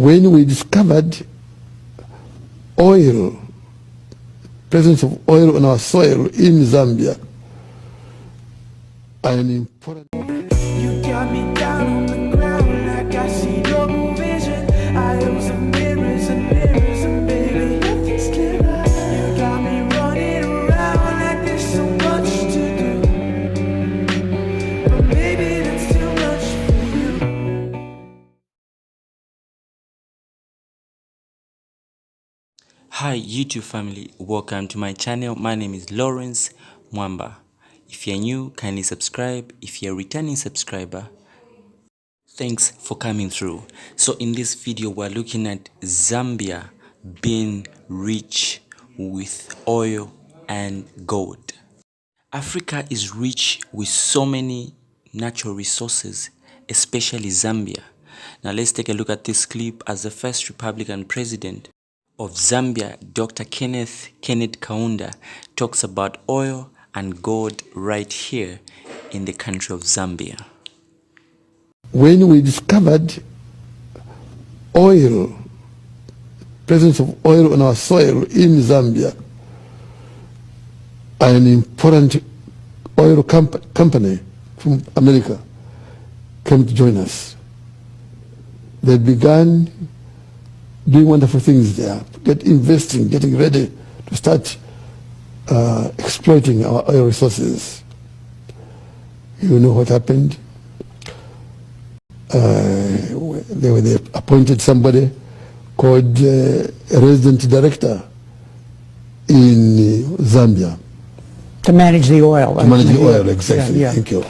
when we discovered oil, presence of oil on our soil in Zambia, an important... You got me down on the ground like I see double vision. I owe some mirrors and mirrors and baby, nothing's clearer. You got me running around like there's so much to do, but maybe that's too much for you. Hi YouTube family, welcome to my channel. My name is Lawrence Mwamba. If you're new, kindly subscribe. If you're a returning subscriber, thanks for coming through. So in this video we're looking at Zambia being rich with oil and gold. Africa is rich with so many natural resources, especially Zambia. Now let's take a look at this clip as the first Republican president of Zambia, Dr. Kenneth Kaunda, talks about oil and gold right here in the country of Zambia. When we discovered oil, presence of oil on our soil in Zambia, an important oil company from America came to join us. They began doing wonderful things there, investing, getting ready to start exploiting our oil resources. You know what happened? They appointed somebody called a resident director in Zambia. To manage the oil. To manage the oil, exactly. Yeah. Thank you.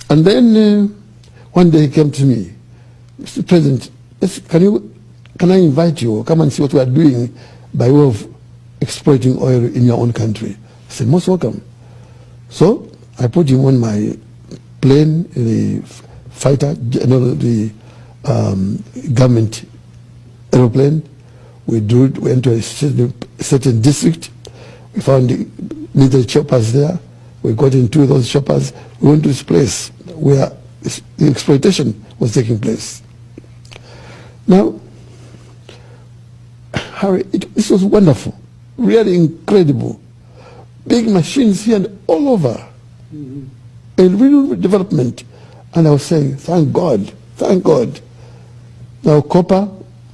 And then one day he came to me, Mr. President, can I invite you, come and see what we are doing by way of exploiting oil in your own country? I said, most welcome. So I put him on my plane, the fighter, the government aeroplane. We went to a certain district. We found the military choppers there. We got into those choppers. We went to this place where the exploitation was taking place. Now, Harry, this was wonderful, really incredible. Big machines here and all over. A real development. And I was saying, thank God, thank God. Now copper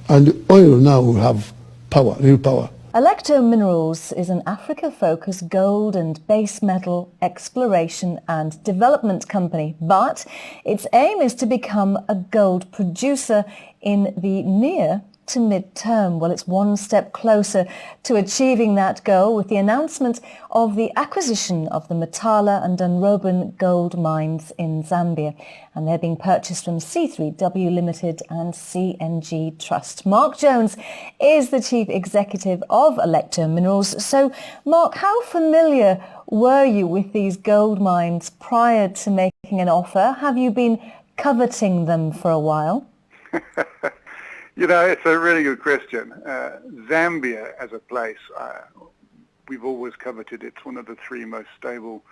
and oil now will have power, real power. Alecto Minerals is an Africa-focused gold and base metal exploration and development company, but its aim is to become a gold producer in the near to mid-term. Well, it's one step closer to achieving that goal with the announcement of the acquisition of the Matala and Dunroban gold mines in Zambia, and they're being purchased from C3W Limited and CNG Trust. Mark Jones is the Chief Executive of Alecto Minerals. So, Mark, how familiar were you with these gold mines prior to making an offer? Have you been coveting them for a while? You know, it's a really good question. Zambia as a place, we've always coveted. It's one of the three most stable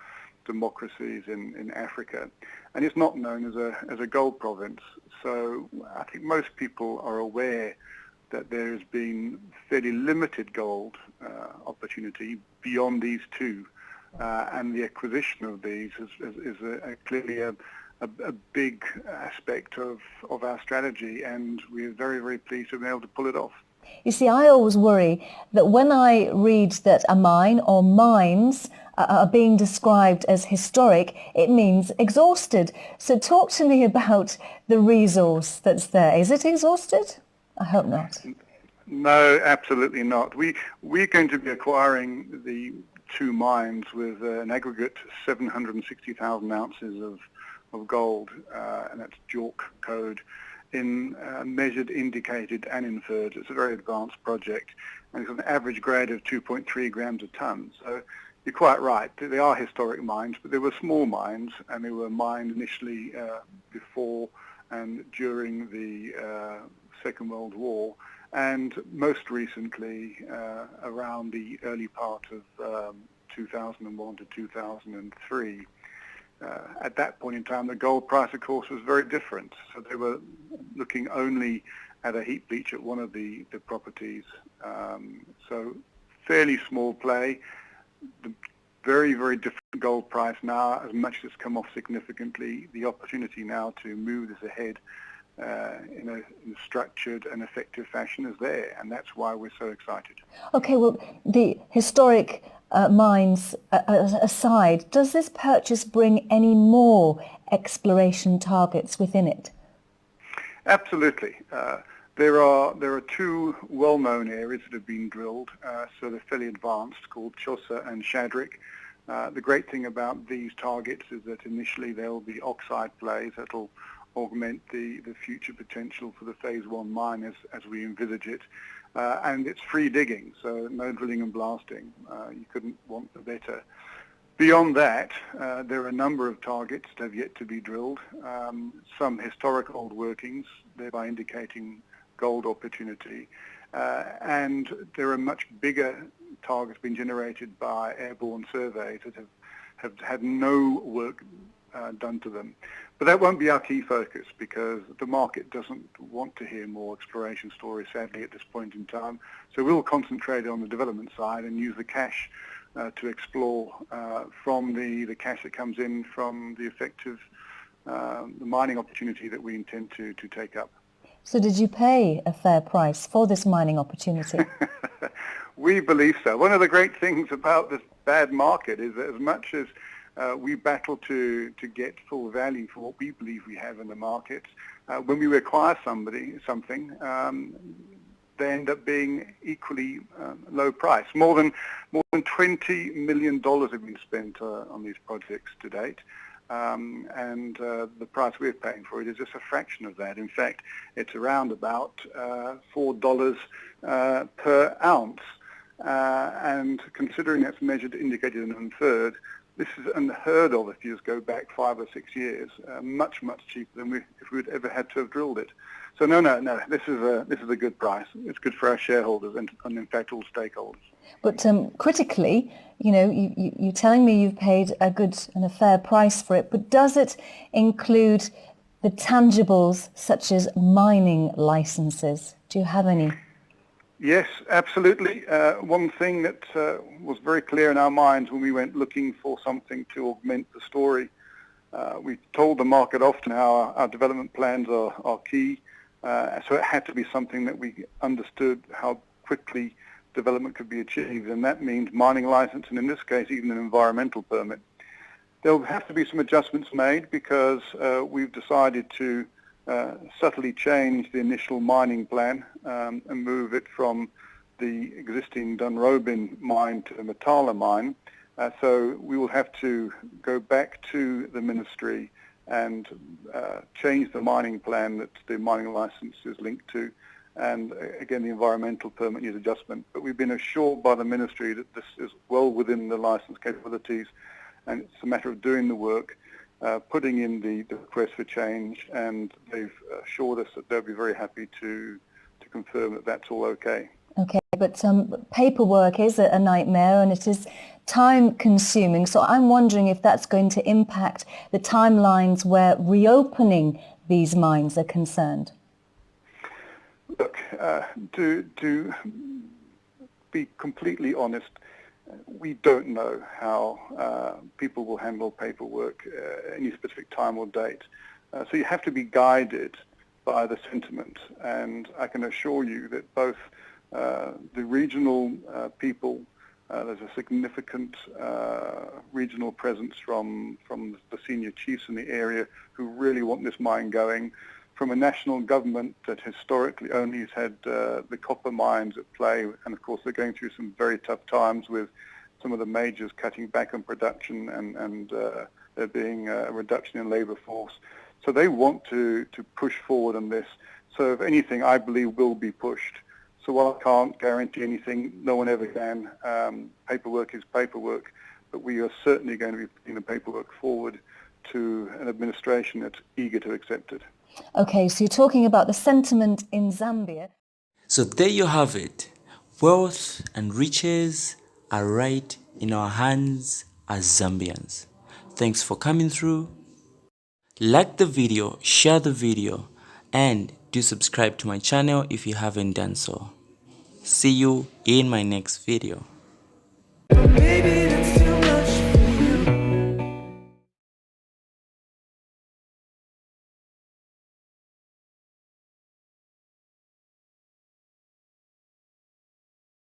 democracies in Africa. And it's not known as a gold province. So I think most people are aware that there has been fairly limited gold opportunity beyond these two. And the acquisition of these is clearly a big aspect of our strategy, and we're very, very pleased to be able to pull it off. You see, I always worry that when I read that a mine or mines are being described as historic, it means exhausted. So talk to me about the resource that's there. Is it exhausted? I hope not. No, absolutely not. We're going to be acquiring the two mines with an aggregate 760,000 ounces of gold, and that's JORC code, in measured, indicated and inferred. It's a very advanced project, and it's an average grade of 2.3 grams a ton. So you're quite right, they are historic mines, but they were small mines, and they were mined initially before and during the Second World War, and most recently around the early part of 2001 to 2003. At that point in time, the gold price, of course, was very different. So they were looking only at a heap leach at one of the properties. So fairly small play. The very, very different gold price now, as much as it's come off significantly. The opportunity now to move this ahead in a structured and effective fashion is there, and that's why we're so excited. Okay, well, the historic mines aside, does this purchase bring any more exploration targets within it? Absolutely. There are two well-known areas that have been drilled, so they're fairly advanced, called Chosa and Shadrick. The great thing about these targets is that initially they'll be oxide plays that'll augment the future potential for the phase 1 mine as we envisage it. And it's free digging, so no drilling and blasting. You couldn't want the better. Beyond that, there are a number of targets that have yet to be drilled, some historic old workings, thereby indicating gold opportunity. And there are much bigger targets being generated by airborne surveys that have had no work done to them. But that won't be our key focus, because the market doesn't want to hear more exploration stories, sadly, at this point in time. So we'll concentrate on the development side and use the cash to explore from the cash that comes in from the effective the mining opportunity that we intend to take up. So did you pay a fair price for this mining opportunity? We believe so. One of the great things about this bad market is that as much as we battle to get full value for what we believe we have in the market, when we acquire something, they end up being equally low price. More than $20 million have been spent on these projects to date. And the price we're paying for it is just a fraction of that. In fact, it's around about $4 per ounce. And considering that's measured, indicated and inferred, this is unheard of if you just go back 5 or 6 years. Much cheaper than if we would ever had to have drilled it. So no. This is a good price. It's good for our shareholders and in fact all stakeholders. But critically, you're telling me you've paid a good and a fair price for it, but does it include the tangibles such as mining licenses? Do you have any? Yes, absolutely. One thing that was very clear in our minds when we went looking for something to augment the story, we told the market often how our development plans are key, so it had to be something that we understood how quickly development could be achieved, and that means mining license, and in this case even an environmental permit. There'll have to be some adjustments made because we've decided to subtly change the initial mining plan and move it from the existing Dunrobin mine to the Matala mine. So we will have to go back to the ministry and change the mining plan that the mining license is linked to. And again, the environmental permit needs adjustment. But we've been assured by the ministry that this is well within the license capabilities, and it's a matter of doing the work, putting in the request for change, and they've assured us that they'll be very happy to confirm that that's all okay. Okay, but paperwork is a nightmare and it is time consuming. So I'm wondering if that's going to impact the timelines where reopening these mines are concerned. Look, to be completely honest, we don't know how people will handle paperwork any specific time or date. So you have to be guided by the sentiment, and I can assure you that both the regional people, there's a significant regional presence from the senior chiefs in the area who really want this mine going, from a national government that historically only has had the copper mines at play, and of course they're going through some very tough times with some of the majors cutting back on production and there being a reduction in labour force. So they want to push forward on this. So if anything, I believe will be pushed. So while I can't guarantee anything, no one ever can. Paperwork is paperwork, but we are certainly going to be putting the paperwork forward to an administration that's eager to accept it. Okay, so you're talking about the sentiment in Zambia. So there you have it. Wealth and riches are right in our hands as Zambians. Thanks for coming through. Like the video, share the video, and do subscribe to my channel if you haven't done so. See you in my next video. Baby,